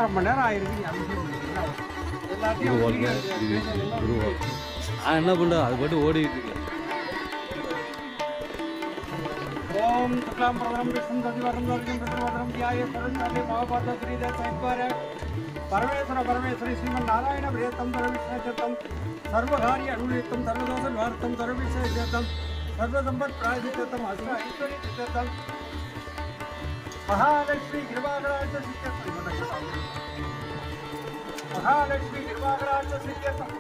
1.5 மணி நேரம் ஆயிருக்கு. எல்லாத்தையும் என்ன பண்ணுறேன் அது பாட்டு ஓடிக்கிட்டு இருக்கு. ஓம் சுக்லாம் பிரதரம் விஷ்ணு சதிவரம் தர்ஜம் பிரதரம் தியாய சரஸ்வதி மகாபாரத ஸ்ரீதேவ சைத்வார பரமேஸ்வர பரமேஸ்வரி ஸ்ரீமன் நாராயண பிரியத்தம் சர்வவிஷ்ணேச்சம் சர்வகாரிய அனுலித்தம் சர்வதோஷ நிவார்த்தம் சர்வவிஷ்ணேச்சம் சர்வசம்பத் பிராயசித்தம் அஷ்ட ஐஸ்வர்ய சித்தம் மகாலட்சுமி கிருபாகராஜ சித்தம் மகாலட்சுமி கிருபாகராஜ சித்தம்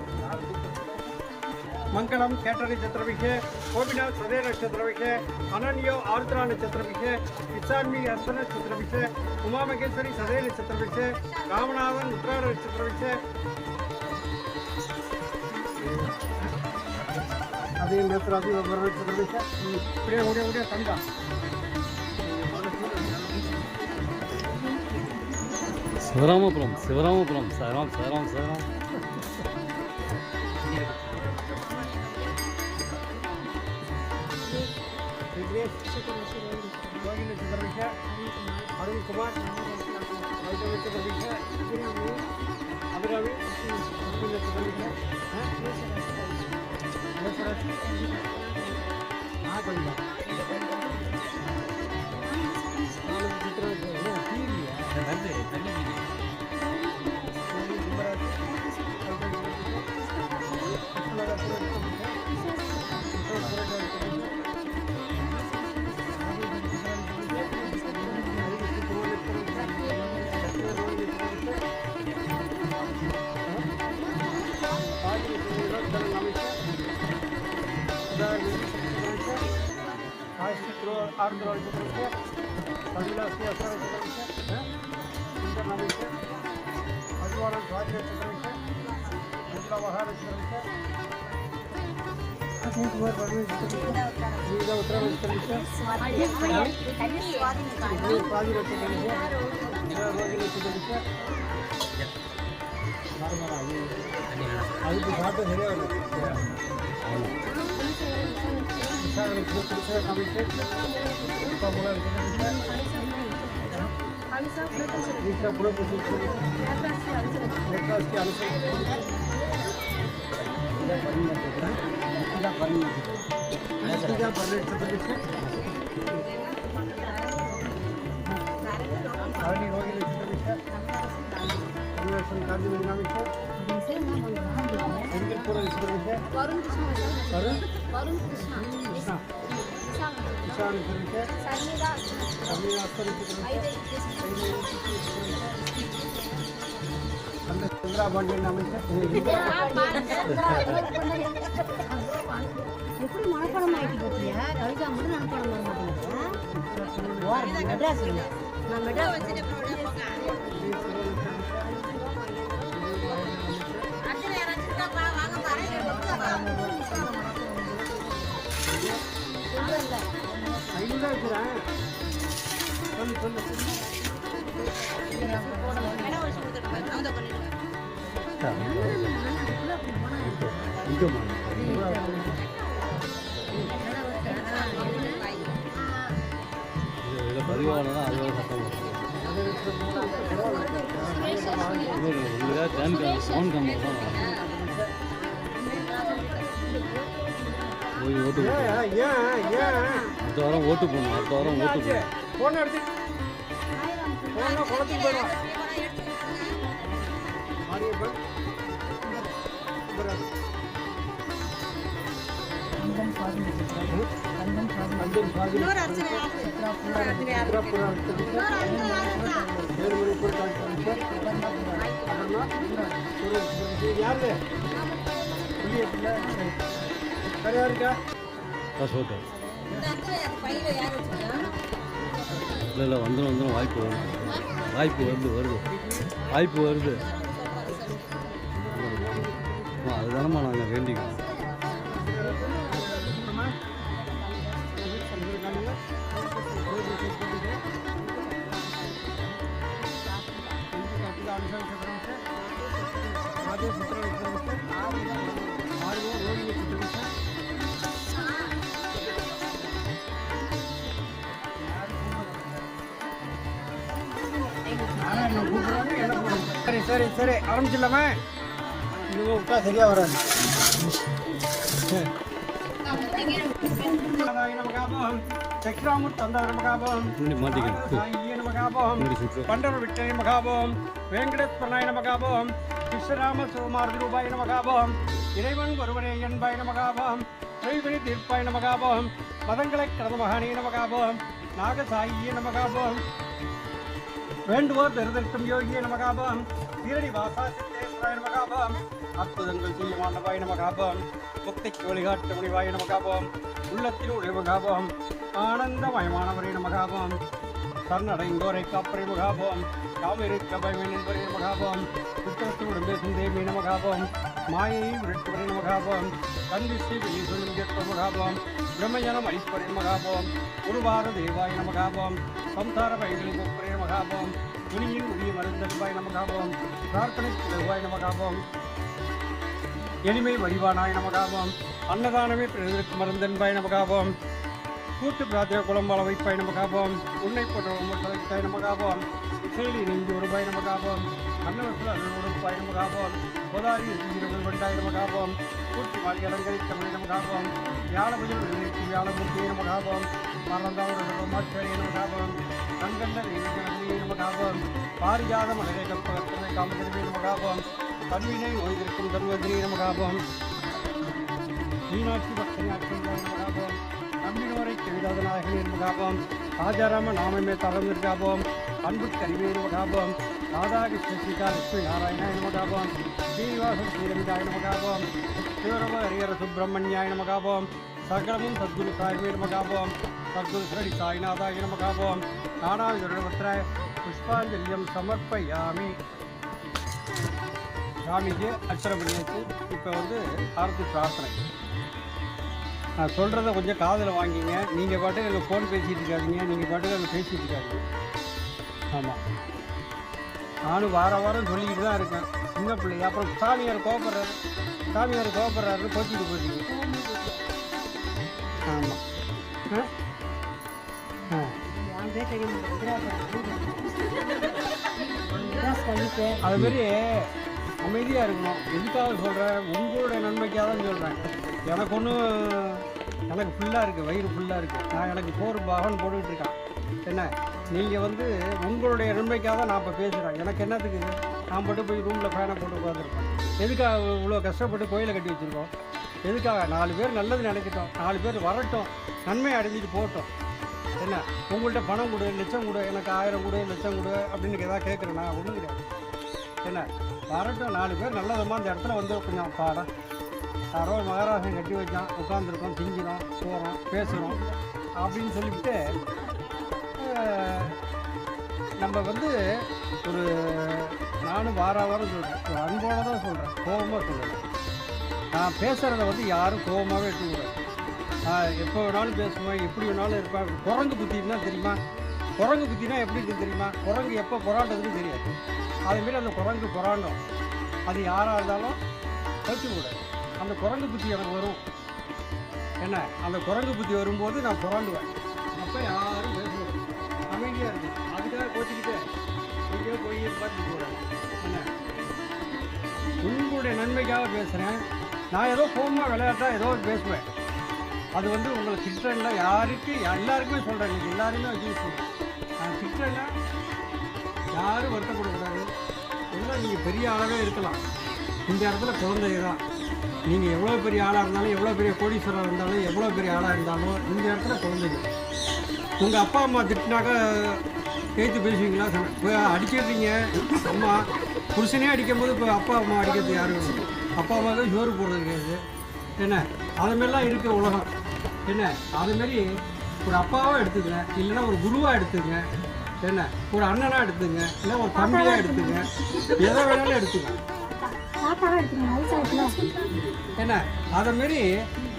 मंगलम कैटरी नक्षत्र विषय गोपीनाथ सदय नक्षत्र विषय अनन्यो आर्द्रा नक्षत्र विषय किसान्वी अश्व नक्षत्र विषय उमा महेश्वरी सदय नक्षत्र विषय रामनाथन उत्तरायण नक्षत्र विषय अभी नक्षत्र विषय उड़े उड़े उड़े कंगा शिवरामपुरम शिवरामपुरम साराम साराम साराम अरुण कुमार अभिरावी எப்படி மனப்பாடம் ஆயிட்டு பத்தியா கவிதா மட்டும் மனப்பாடம் பண்ண மாட்டேங்க மெட்ராஸ் நான் மெட்ராஸ் பதிவானதான் அதுவாக சத்தம் சவுண்ட் கம்மி போய் ஓட்டு அடுத்த வாரம் ஓட்டு போகணும் அடுத்த வாரம் ஓட்டு போகணும் இல்லை வந்துடும் வாய்ப்பு வருது அதுதானம்மா நாங்கள் வேண்டிக்கிறோம். கூப்பிடுறாங்க சரி சரி சரி ஆரம்பிச்சிடலாமே. இது விட்டா சரியா வராது. பண்டர விட்டய மகாபோம் வெங்கடேஸ்வரனாய நமகாபோம் விஸ்வராம சுமாரதி ரூபாய நமகாபோம் இறைவன் ஒருவனே என்பாய நமகாபோம் ஸ்ரீவினி தீர்ப்பாய நமகாபோம் மதங்களை கடந்த மகானே நமகாபோம் நாகசாயியே நமகாபோம் வேண்டுவோர் பெருதற்கும் யோகியே நமகாபோம் தீரடி வாசா சித்தேஸ்வராய நமகாபோம் அற்புதங்கள் செய்ய மாண்டவாய நமகாபோம் முக்திக்கு வழிகாட்டு முடிவாய நமகாபோம் உள்ளத்தில் உடைமகாபோம் ஆனந்தமயமானவரே நமகாபோம் சரணடைந்தோரை காப்பரை மகாபோம் காவிரிக்க பயமேன் என்பரே மகாபோம் புத்தகத்தோடு பேசும் தேவி நமகாபோம் மாயை விரட்டுவரே மகாபோம் கந்தி ஸ்ரீ விஜய மகாபோம் பிரம்மஜனம் ஐஸ்வரே மகாபோம் உருவார தேவாய நமகாபோம் சம்சார பயங்களின் ஒப்பரே மகாபோம் துணியின் உரிய மருந்தல்வாய் நமகாபோம் பிரார்த்தனை உதவாய் நமகாபோம் எளிமை வடிவானாய் நமகாபோம் அன்னதானமே பிறருக்கு மருந்தன்பாய் நமகாபோம் கூட்டு பிரார்த்தனை குளம்பால வைப்பாய் நமகாபோம் உன்னை போட்ட நமகாபோம் இசையில் இணைந்து ஒருபாய் நமகாபோம் அன்னவர்கள் அருள்பாய் நமகாபோம் கோதாரி வண்டாய் நமகாபோம் கூட்டி மாடி அலங்கரித்த மணி நமகாபோம் வியாழபுஜல் விளைவிக்கு வியாழமூர்த்தியை நமகாபோம் மரணந்தாவுடைய நமகாபோம் கண்கண்ட நமகாபோம் பாரிஜாத மலரை கற்பகத்தனை காமதிரவே நமகாபோம் கண்வினை ஓய்ந்திருக்கும் தர்வதிரியை நமகாபோம் மீனாட்சி பக்தனை அற்புதமாய் நமகாபோம் நம்பினோரை கெவிடாத நாயகனே நமகாபோம் ராஜாராம நாமமே தளர்ந்திருக்காபோம் அன்பு கரிவே நமகாபோம் ராதாகிருஷ்ண சீதா லட்சுமி நாராயணாய நமகாபோம் ஸ்ரீனிவாசன் ஸ்ரீரமிதாய நமகாபோம் சிவரம ஹரியர சுப்பிரமணியாய நமகாபோம் சகலமும் சத்குரு சாய்வே நமகாபோம் சத்குரு ஸ்ரீ சாய்நாதாய நமகாபோம் நானாவிதபுத்திர புஷ்பாஞ்சலியம் சமர்ப்பயாமி. சாமிக்கு அர்ச்சனை பண்ணியாச்சு. இப்போ ஆரத்தி பிரார்த்தனை. நான் சொல்கிறத கொஞ்சம் காதில் வாங்கிங்க. நீங்கள் பாட்டுக்கு அங்கே ஃபோன் பேசிகிட்டு இருக்காதீங்க, நீங்கள் பாட்டுக்கு அங்கே பேசிகிட்டு இருக்காதீங்க. ஆமாம், நானும் வாரம் சொல்லிக்கிட்டு தான் இருக்கேன். சின்ன பிள்ளை அப்புறம் சாமியார் கோபப்படுறாரு கோச்சிட்டு போயிட்டீங்க. ஆமாம் அதுமாரி அமைதியாக இருக்கணும். எதுக்காக சொல்கிறேன், உங்களுடைய நன்மைக்காக தான் சொல்கிறேன். எனக்கு ஃபுல்லாக இருக்குது, வயிறு ஃபுல்லாக இருக்குது. நான் எனக்கு சோறு பாகம்னு போட்டுக்கிட்டு இருக்கேன். என்ன நீங்கள் உங்களுடைய நன்மைக்காக தான் நான் இப்போ பேசுகிறேன். எனக்கு என்னத்துக்கு நான் மட்டும் போய் ரூமில் ஃபேனை போட்டு உட்காந்துருக்கேன். எதுக்காக இவ்வளோ கஷ்டப்பட்டு கோயிலை கட்டி வச்சுருக்கோம்? எதுக்காக? 4 பேர் நல்லது நினைக்கிட்டோம், 4 பேர் வரட்டும், நன்மை அடைஞ்சிட்டு போகட்டும். என்ன உங்கள்கிட்ட பணம் கொடு, லட்சம் கொடு, எனக்கு 1000 கொடு, லட்சம் கொடு அப்படின்னு எதாவது கேட்குறேன்னா ஒன்றும் கிடையாது. என்ன வரட்டும், 4 பேர் நல்லதமாக இந்த இடத்துல கொஞ்சம் பாடம். யாரோ மகாராஷ்டிரம் கட்டி வச்சான், உட்காந்துருக்கோம், திங்கிறோம், போகிறோம், பேசுகிறோம் அப்படின்னு சொல்லிவிட்டு நம்ம ஒரு நானும் வாரம் சொல்கிறேன், ஒரு அன்போடு தான் சொல்கிறேன், கோபமாக சொல்கிறேன். நான் பேசுகிறத யாரும் கோபமாகவே எடுத்துக்கூடாது. எப்போ வேணாலும் பேசுவேன், எப்படி வேணாலும் இருப்பேன். குரங்கு புத்தின்னா தெரியுமா? குரங்கு புத்தினா எப்படி இருக்குது தெரியுமா? குரங்கு எப்போ புறாண்டதுன்னு தெரியாது. அதுமாரி அந்த குரங்கு புறாண்டோம். அது யாராக இருந்தாலும் வச்சுக்கூடாது. அந்த குரங்கு புத்தி எனக்கு வரும். என்ன அந்த குரங்கு புத்தி வரும்போது நான் புறாண்டுவேன். அப்போ யாரும் பேசுவேன், அமைதியாக இருக்குது. அதுக்காக கோச்சிக்கிட்டு எங்கேயோ போய் பார்த்துட்டு போகிறேன். என்ன உங்களுடைய நன்மைக்காக பேசுகிறேன். நான் ஏதோ கோபமாக விளையாட்டாக ஏதோ பேசுவேன். அது உங்களை திட்டல, எல்லாருக்குமே சொல்கிறேன். நீங்கள் எல்லாருமே வச்சு சொல்கிறேன். நான் திட்டல, யாரும் வருத்தப்படக்கூடாது. எல்லாம் நீங்கள் பெரிய ஆளாகவே இருக்கலாம். இந்த இடத்துல குழந்தைங்க தான். நீங்கள் எவ்வளோ பெரிய ஆளாக இருந்தாலும், எவ்வளோ பெரிய கோடீஸ்வரர் இருந்தாலும், எவ்வளோ பெரிய ஆளாக இருந்தாலும் இந்த இடத்துல குழந்தைங்க. உங்கள் அப்பா அம்மா திட்டினாக்கா கேட்டு பேசுவீங்களா? இப்போ அடிச்சிடுறீங்க. அம்மா புருஷனே அடிக்கும்போது இப்போ அப்பா அம்மா அடிக்கிறது யாரும்? அப்பா அம்மாவுக்கு ஜோறு போடுறது கிடையாது. என்ன அதுமாரிலாம் இருக்குது உலகம். என்ன அதுமாரி ஒரு அப்பாவாக எடுத்துக்கங்க, இல்லைன்னா ஒரு குருவாக எடுத்துங்க, என்ன ஒரு அண்ணனாக எடுத்துங்க, இல்லை ஒரு தம்பியாக எடுத்துங்க, எதை வேணாலும் எடுத்துங்க. என்ன அதுமாரி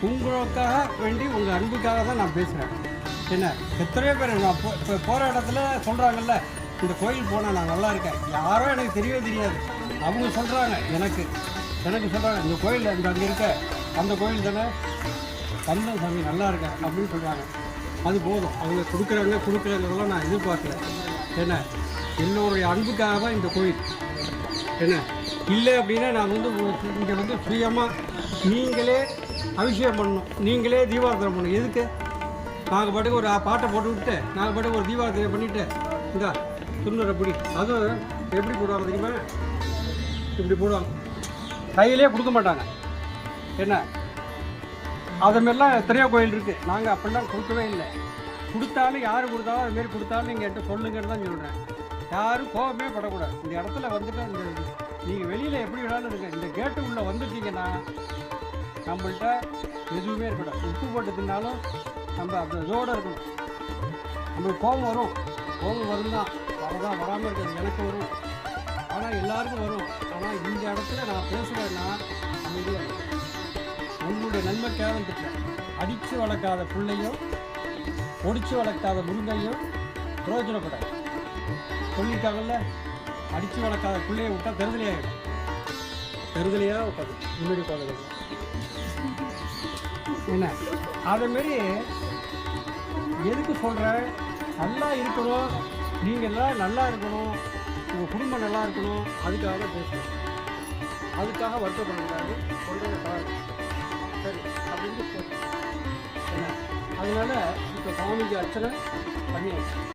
உங்களுக்காக வேண்டி உங்கள் அன்புக்காக தான் நான் பேசுகிறேன். என்ன எத்தனையோ பேர் நான் இப்போ போகிற இடத்துல சொல்கிறாங்கல்ல, இந்த கோயில் போனால் நான் நல்லா இருக்கேன். யாரோ எனக்கு தெரியவே தெரியாது. அவங்க சொல்கிறாங்க, எனக்கு சொல்கிறாங்க, இந்த கோயில் இந்த அங்கே இருக்க அந்த கோயில் தானே வந்தோம் சாமி, நல்லா இருக்கேன் அப்படின்னு சொல்கிறாங்க. அது போதும். அவங்க கொடுக்குறதெல்லாம் நான் எதிர்பார்க்கல. என்ன எல்லோருடைய அன்புக்காக தான் இந்த கோயில். என்ன இல்லை அப்படின்னா நான் வந்து இங்கே வந்து சுயமாக நீங்களே அபிஷேகம் பண்ணணும், நீங்களே தீபாராதனை பண்ணணும். எதுக்கு? நாங்கள் பாட்டுக்கு ஒரு பாட்டை போட்டு விட்டு நாங்கள் பாட்டுக்கு ஒரு தீபாராதனை பண்ணிவிட்டு இந்தா துண்ணுற பிடி. அதுவும் எப்படி போடுவாங்க தெரியுமா? இப்படி போடுவாங்க, கையிலே கொடுக்க மாட்டாங்க. என்ன அது மாதிரிலாம் எத்தனையோ கோயில் இருக்குது. நாங்கள் அப்படிலாம் கொடுக்கவே இல்லை. கொடுத்தாலும் யார் கொடுத்தாலும் அதுமாரி கொடுத்தாலும் நீங்கள் என்கிட்ட சொல்லுங்கன்னு தான் சொல்கிறேன். யாரும் கோபமே படக்கூடாது. இந்த இடத்துல வந்துட்டு இந்த நீங்கள் வெளியில் எப்படி வேணாலும் இருங்க, இந்த கேட்டு உள்ளே வந்துட்டீங்கன்னா நம்மள்கிட்ட எதுவுமே இருக்கக்கூடாது. உப்பு போட்டு தின்னாலும் நம்ம அந்த இதோடு இருக்கணும். நம்மளுக்கு கோபம் வரும், கோபம் வரும் தான், வரதான் வராமல் இருக்கிறது எனக்கு வரும், ஆனால் எல்லாருக்கும் வரும். ஆனால் இந்த இடத்துல நான் பேசுகிறேன்னா அமைதியாக உங்களுடைய நன்மை கேவலத்துக்கு அடித்து வளர்க்காத பிள்ளையும் ஒடிச்சு வளர்க்காத முருங்கையும் பிரயோஜனப்படாது. சொல்லியிருக்காங்கல்ல, அடித்து வளர்க்காத பிள்ளையை விட்டால் தெருதலையாகிடும். தெருதலையாக உட்காது முன்னாடி உட்காந்து என்ன அதேமாரி எதுக்கு சொல்கிறேன்? நல்லா இருக்கணும், நீங்கள் எல்லாம் நல்லா இருக்கணும், உங்கள் குடும்பம் நல்லா இருக்கணும், அதுக்காக தான் பேசுகிறேன். அதுக்காக வருத்தப்படக்கூடாது. சொல்கிறத சரி அப்படின்னு என்ன அதனால் இப்போ சாமிக்கு அர்ச்சனை பண்ணியாச்சு.